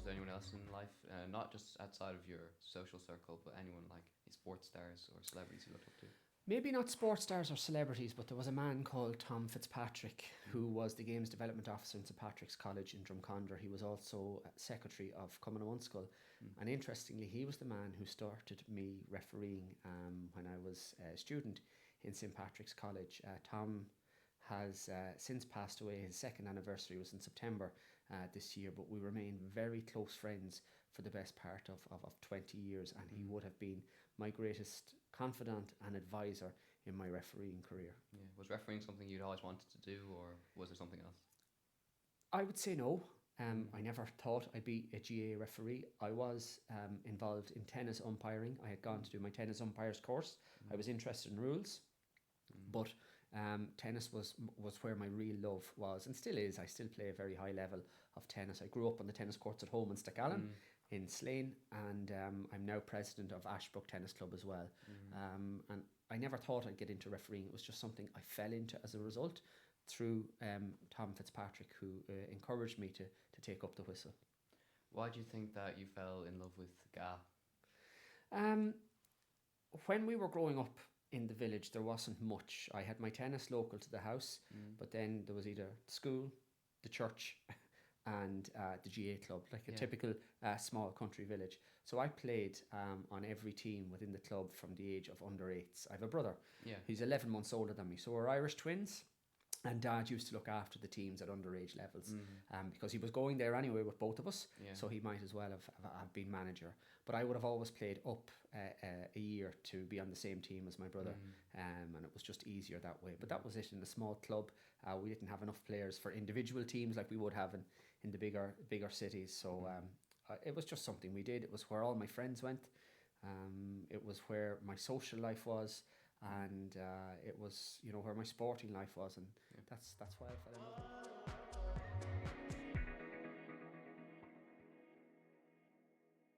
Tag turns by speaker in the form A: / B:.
A: to anyone else in life, not just outside of your social circle, but anyone like sports stars or celebrities you looked up to?
B: Maybe not sports stars or celebrities, but there was a man called Tom Fitzpatrick who was the Games Development Officer in St Patrick's College in Drumcondra. He was also secretary of Cumann One School. And interestingly, he was the man who started me refereeing when I was a student in St Patrick's College. Tom has since passed away. His second anniversary was in September this year, but we remain very close friends for the best part of 20 years, and he would have been my greatest confidant and advisor in my refereeing career.
A: Yeah. Was refereeing something you'd always wanted to do, or was there something else?
B: I would say no. I never thought I'd be a GA referee. I was involved in tennis umpiring. I had gone to do my tennis umpires course. I was interested in rules, but tennis was where my real love was, and still is. I still play a very high level of tennis. I grew up on the tennis courts at home in Stackallan in Slane, and I'm now president of Ashbrook Tennis Club as well. And I never thought I'd get into refereeing. It was just something I fell into as a result through Tom Fitzpatrick, who encouraged me to take up the whistle.
A: Why do you think that you fell in love with Gough?
B: When we were growing up in the village, there wasn't much. I had my tennis local to the house, but then there was either school, the church, and the GA club, like a typical small country village. So I played on every team within the club from the age of under 8s. I have a brother. He's 11 months older than me. So we're Irish twins. And Dad used to look after the teams at underage levels because he was going there anyway with both of us, so he might as well have been manager. But I would have always played up a year to be on the same team as my brother, and it was just easier that way. But that was it in a small club. We didn't have enough players for individual teams like we would have in the bigger cities. So it was just something we did. It was where all my friends went. It was where my social life was. And it was, where my sporting life was, and that's why I fell in love with it.